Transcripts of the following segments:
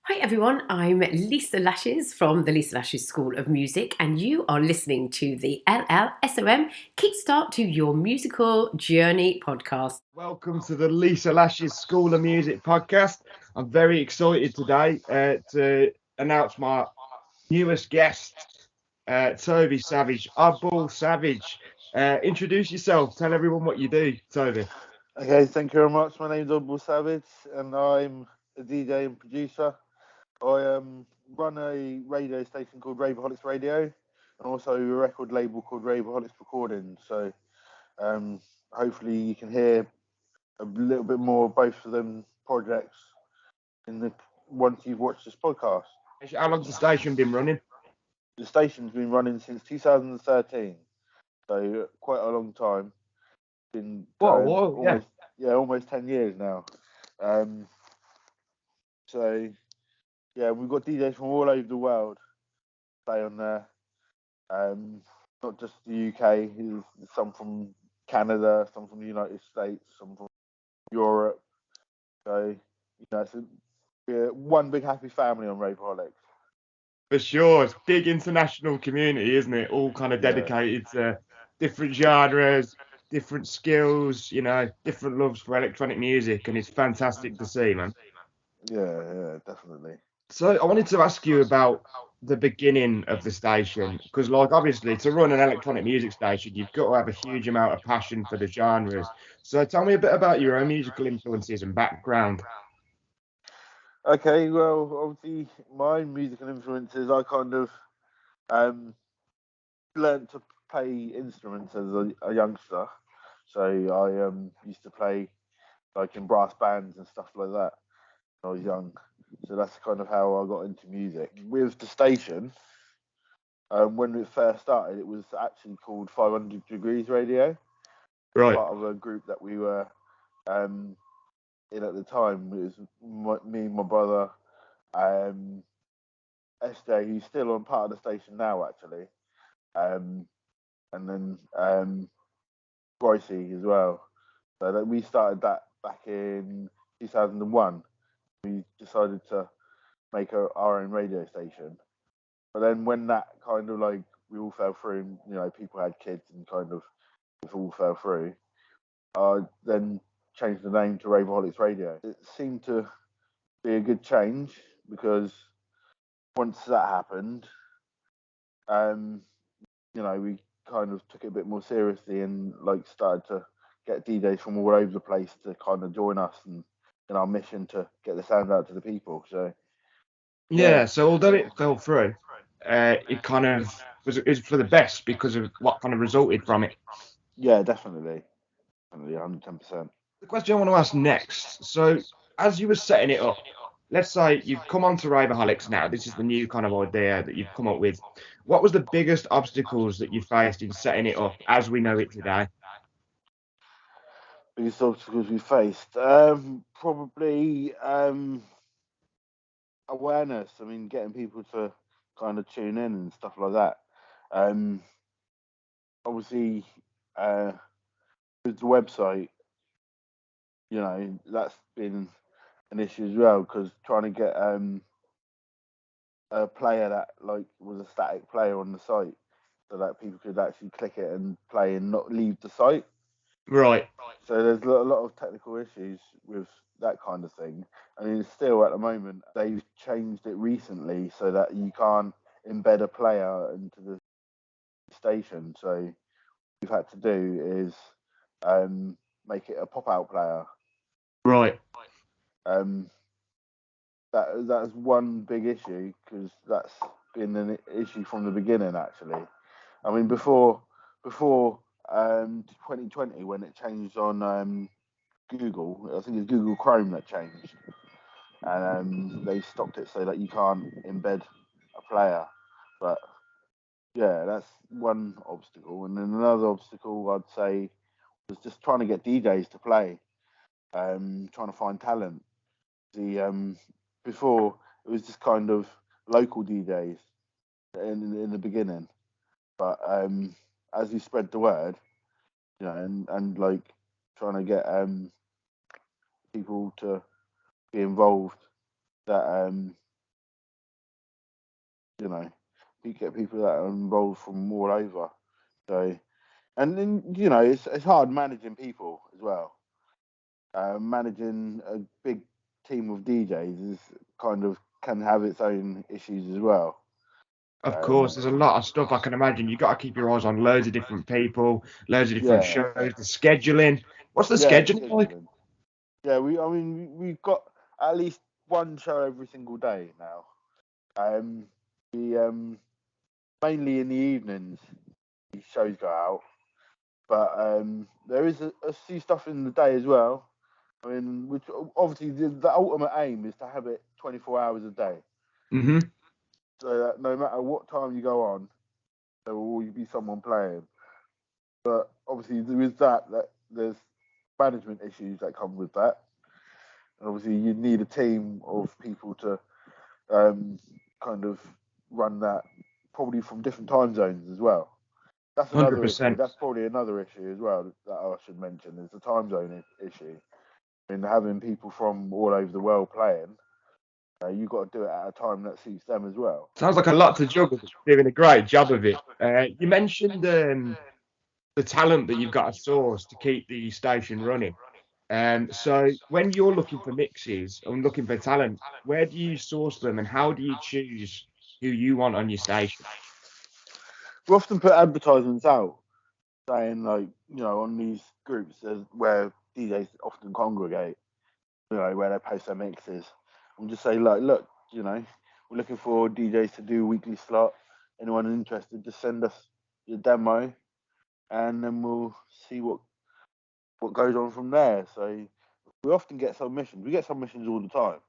Hi everyone, I'm Lisa Lashes from the Lisa Lashes School of Music, and you are listening to the LLSOM Kickstart to Your Musical Journey podcast. Welcome to the Lisa Lashes School of Music podcast. I'm very excited today to announce my newest guest, Tobi Savage. Oddball Savage. Introduce yourself. Tell everyone what you do, Tobi. Okay, thank you very much. My name's Oddball Savage, and I'm a DJ and producer. I run a radio station called Raverholics Radio, and also a record label called Raverholics Recording. So hopefully you can hear a little bit more of both of them projects once you've watched this podcast. How long's the station been running? The station's been running since 2013, so quite a long time. Been Whoa, yeah. almost 10 years now. So yeah, we've got DJs from all over the world play on there. Not just the UK, some from Canada, some from the United States, some from Europe. So, we're one big happy family on Raverholics. For sure. It's a big international community, isn't it? All kind of dedicated to different genres, different skills, different loves for electronic music, and it's fantastic to see, man. Yeah, definitely. So I wanted to ask you about the beginning of the station, because obviously to run an electronic music station, you've got to have a huge amount of passion for the genres. So tell me a bit about your own musical influences and background. Okay, well, obviously my musical influences, I kind of learned to play instruments as a youngster. So I used to play like in brass bands and stuff like that when I was young. So that's kind of how I got into music. With the station, when it first started, it was actually called 500 Degrees Radio. Right. Part of a group that we were in at the time. It was me and my brother, SJ, who's still on part of the station now, actually, and then Brycey as well. So that we started that back in 2001. We decided to make our own radio station. But then when that kind of like we all fell through, people had kids and kind of it all fell through, I then changed the name to Raverholics Radio. It seemed to be a good change because once that happened, we kind of took it a bit more seriously and like started to get DJs from all over the place to kind of join us and in our mission to get the sound out to the people. So yeah. So although it fell through, it kind of was for the best because of what kind of resulted from it. Yeah, definitely 110%. The question I want to ask next. So as you were setting it up, let's say you've come on to Raverholics now. This is the new kind of idea that you've come up with. What was the biggest obstacles that you faced in setting it up as we know it today? Biggest obstacles we faced, probably awareness. I mean, getting people to kind of tune in and stuff like that. Obviously, with the website, that's been an issue as well because trying to get a player that like was a static player on the site so that people could actually click it and play and not leave the site. Right. So there's a lot of technical issues with that kind of thing. I mean, still at the moment, they've changed it recently so that you can't embed a player into the station. So what we've had to do is make it a pop-out player. Right. That's one big issue because that's been an issue from the beginning. Actually, I mean before 2020 when it changed on Google, I think it's Google Chrome that changed, and they stopped it so that you can't embed a player. But yeah, that's one obstacle, and then another obstacle I'd say was just trying to get DJs to play, trying to find talent. Before it was just kind of local DJs in the beginning, but as we spread the word, and like trying to get people to be involved, that you know, you get people that are involved from all over. So, and then it's hard managing people as well. Managing a big team of DJs is kind of can have its own issues as well. Of course, there's a lot of stuff I can imagine. You've got to keep your eyes on loads of different people, loads of different shows, the scheduling. What's the scheduling like? Yeah, we've got at least one show every single day now. Mainly in the evenings, the shows go out, but there is a few stuff in the day as well. I mean, which obviously the ultimate aim is to have it 24 hours a day. Mm-hmm. So that no matter what time you go on, there will always be someone playing. But obviously there is that there's management issues that come with that. And obviously you need a team of people to kind of run that, probably from different time zones as well. That's another 100%. issue. That's probably another issue as well that I should mention is the time zone issue. I mean, having people from all over the world playing, you've got to do it at a time that suits them as well. Sounds like a lot to juggle. Doing a great job of it. You mentioned the talent that you've got to source to keep the station running. So when you're looking for mixes and looking for talent, where do you source them and how do you choose who you want on your station? We often put advertisements out saying, like, on these groups where DJs often congregate, where they post their mixes. We'll just say, like, look, we're looking for DJs to do a weekly slot. Anyone interested, just send us your demo and then we'll see what goes on from there. So we often get submissions. We get submissions all the time.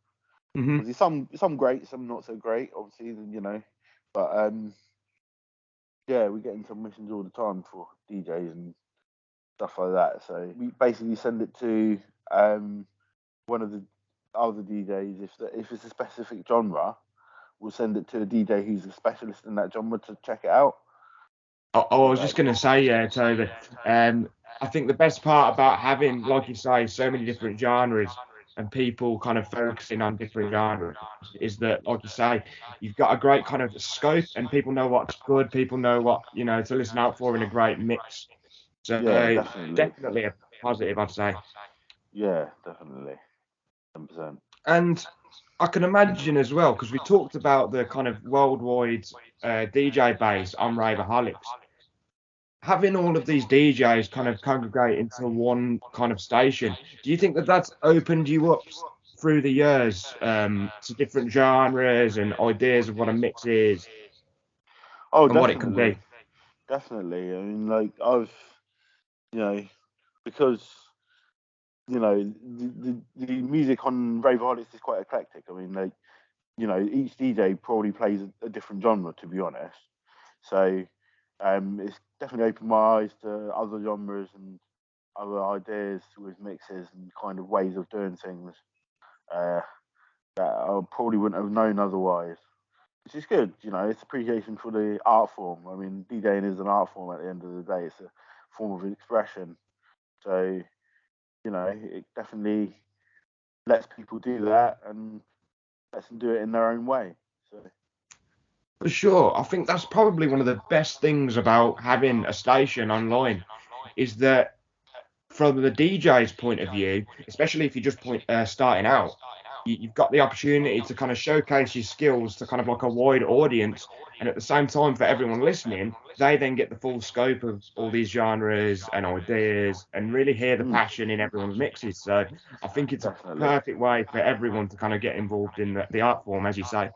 Mm-hmm. Obviously, some great, some not so great. Obviously, but yeah, we're getting submissions all the time for DJs and stuff like that. So we basically send it to one of the other DJs. If it's a specific genre, we'll send it to a DJ who's a specialist in that genre to check it out. I was just going to say, yeah, Tobi. I think the best part about having, like you say, so many different genres and people kind of focusing on different genres is that, like you say, you've got a great kind of scope and people know what's good, people know what, to listen out for in a great mix. So yeah, definitely a positive, I'd say. Yeah, definitely. 100%. And I can imagine as well, because we talked about the kind of worldwide DJ base on Raverholics. Having all of these DJs kind of congregate into one kind of station, do you think that that's opened you up through the years to different genres and ideas of what a mix is and what it can be? Definitely. I mean, like, I've, because, the music on Raverholics is quite eclectic. I mean, like, each DJ probably plays a different genre, to be honest. So it's definitely opened my eyes to other genres and other ideas with mixes and kind of ways of doing things that I probably wouldn't have known otherwise. Which is good, it's appreciation for the art form. I mean, DJing is an art form at the end of the day. It's a form of expression. So, it definitely lets people do that and lets them do it in their own way. So. For sure. I think that's probably one of the best things about having a station online is that from the DJ's point of view, especially if you're just starting out, you've got the opportunity to kind of showcase your skills to kind of like a wide audience. And at the same time, for everyone listening, they then get the full scope of all these genres and ideas and really hear the passion in everyone's mixes. So I think it's a perfect way for everyone to kind of get involved in the art form, as you say.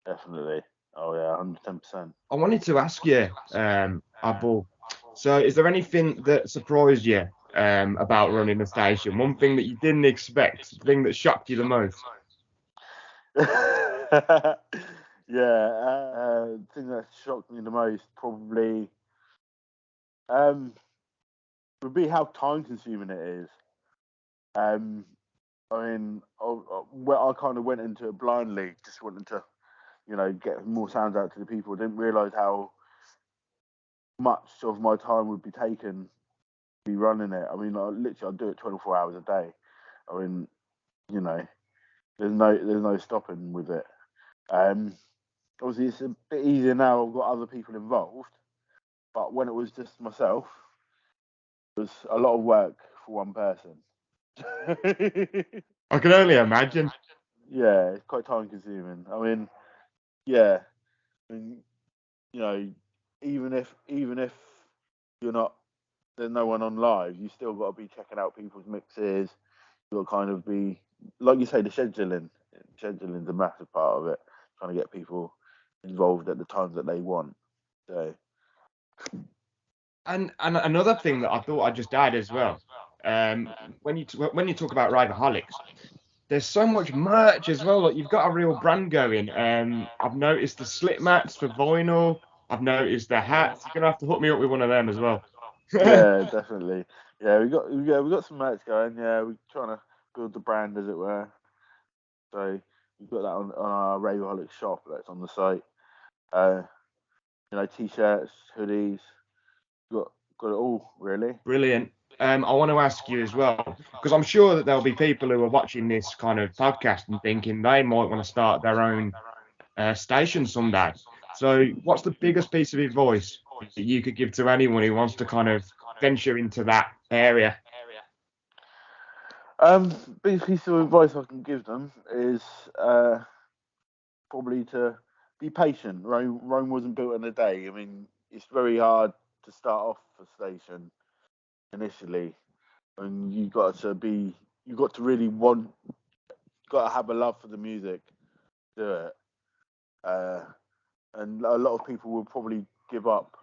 Definitely. Oh, yeah, 110%. I wanted to ask you, Oddball, so is there anything that surprised you about running the station? One thing that you didn't expect, the thing that shocked you the most? Yeah, the thing that shocked me the most probably would be how time consuming it is. I mean, I kind of went into it blindly, just wanting to, get more sounds out to the people. Didn't realise how much of my time would be taken to be running it. I mean, I do it 24 hours a day. I mean, there's no stopping with it. obviously it's a bit easier now. I've got other people involved, but when it was just myself, it was a lot of work for one person. I can only imagine. Yeah, it's quite time consuming. I mean, yeah, I mean, you know, even if you're not, there's no one on live, you still got to be checking out people's mixes. You got to kind of be, like you say, the scheduling. Scheduling's a massive part of it. Trying to get people involved at the times that they want. So. And another thing that I thought I'd just add as well, when you talk about Raverholics, there's so much merch as well. Like you've got a real brand going. I've noticed the slip mats for vinyl. I've noticed the hats. You're gonna have to hook me up with one of them as well. Yeah, definitely. Yeah, we got some merch going. Yeah, we're trying to build the brand, as it were. So we've got that on our Raverholics shop that's on the site. T-shirts, hoodies, got it all really. Brilliant. I want to ask you as well, because I'm sure that there'll be people who are watching this kind of podcast and thinking they might want to start their own station someday. So, what's the biggest piece of advice that you could give to anyone who wants to kind of venture into that area? Biggest piece of advice I can give them is probably to be patient. Rome wasn't built in a day. I mean, it's very hard to start off a station initially, and you got to really want, got to have a love for the music, to do it. And a lot of people will probably give up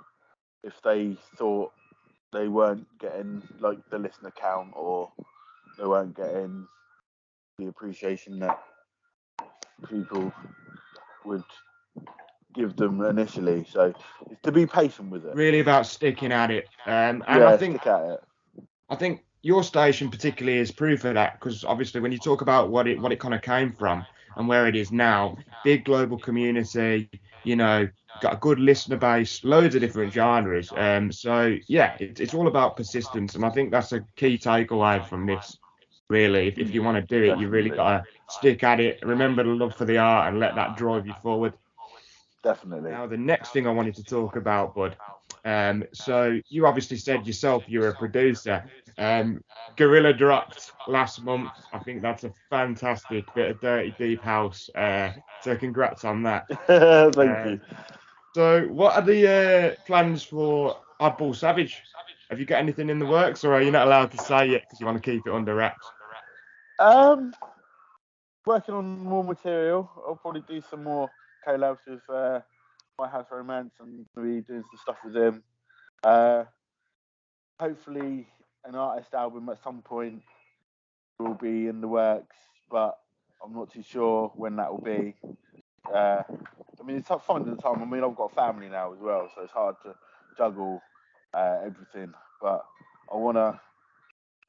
if they thought they weren't getting like the listener count, or they weren't getting the appreciation that people would give them initially. So it's to be patient with it. Really about sticking at it. And yeah, stick at it. I think your station particularly is proof of that, because obviously when you talk about what it kind of came from and where it is now, big global community, got a good listener base, loads of different genres. So yeah, it's all about persistence, and I think that's a key takeaway from this. Really, if you want to do it, you really got to stick at it. Remember the love for the art and let that drive you forward. Definitely. Now, the next thing I wanted to talk about, Bud. So you obviously said yourself you're a producer. Gorilla dropped last month. I think that's a fantastic bit of dirty deep house. So congrats on that. Thank you. So what are the plans for Oddball Savage? Have you got anything in the works, or are you not allowed to say it because you want to keep it under wraps? Working on more material. I'll probably do some more collabs with My House Romance, and be doing some stuff with him. Hopefully, an artist album at some point will be in the works, but I'm not too sure when that will be. I mean, it's tough finding the time. I mean, I've got a family now as well, so it's hard to juggle everything. But I want to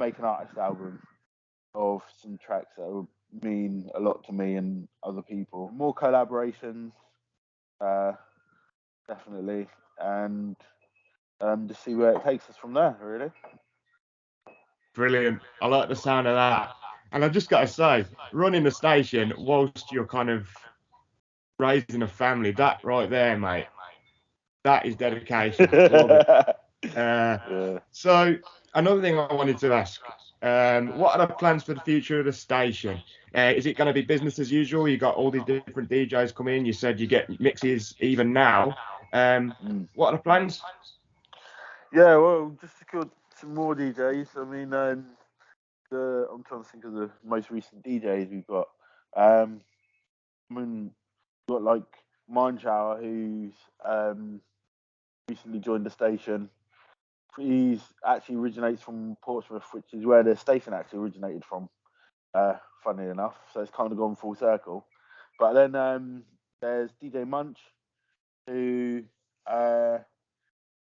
make an artist album of some tracks that would mean a lot to me and other people. More collaborations, definitely, and just see where it takes us from there, really. Brilliant. I like the sound of that. And I've just got to say, running a station whilst you're kind of raising a family, that right there, mate, that is dedication. Love it. Yeah. So another thing I wanted to ask, what are the plans for the future of the station? Is it going to be business as usual? You got all these different DJs come in. You said you get mixes even now. What are the plans? Yeah, well, just secured some more DJs. I mean, I'm trying to think of the most recent DJs we've got. I mean, we've got like Mindshower, who's recently joined the station. He's actually originates from Portsmouth, which is where the station actually originated from. Funny enough, so it's kind of gone full circle. But then there's DJ Munch, who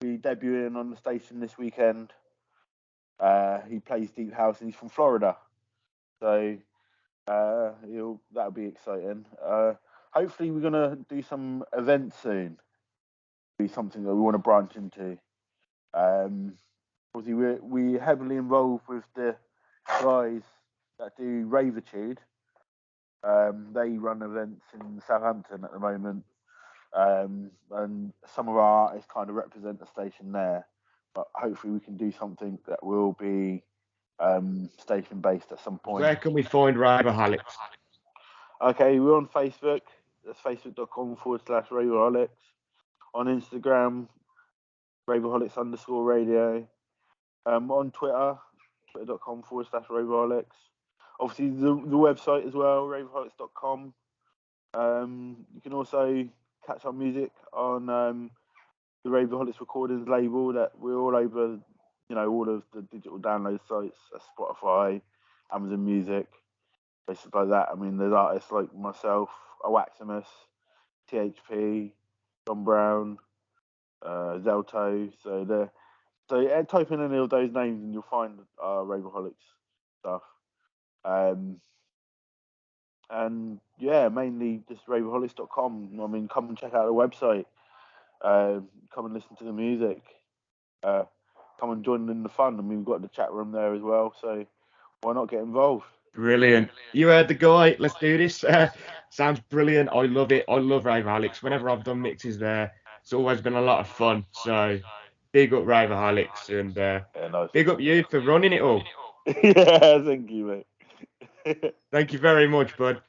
be debuting on the station this weekend. He plays deep house and he's from Florida, so that'll be exciting. Hopefully, we're gonna do some events soon. Be something that we want to branch into. Obviously, we're heavily involved with the guys that do Ravertude. They run events in Southampton at the moment. and some of our artists kind of represent the station there. But hopefully we can do something that will be station based at some point. Where can we find Raverholics? Okay, we're on Facebook. That's facebook.com/Raverholics. On Instagram, Raverholics_radio. On Twitter, twitter.com/Raverholics. Obviously, the website as well, raverholics.com. You can also catch our music on the Raverholics Recordings label. That we're all over, all of the digital download sites, Spotify, Amazon Music, places like that. I mean, there's artists like myself, Oaximus, THP, John Brown, Zelto. So type in any of those names and you'll find our Raverholics stuff. And yeah, mainly just raverholics.com. I mean, come and check out the website. Come and listen to the music. Come and join in the fun. I mean, we've got the chat room there as well, so why not get involved? Brilliant. You heard the guy. Let's do this. Sounds brilliant. I love it. I love Raverholics. Whenever I've done mixes there, it's always been a lot of fun. So big up Raverholics and Nice. big up you for running it all. Yeah, thank you, mate. Thank you very much, bud.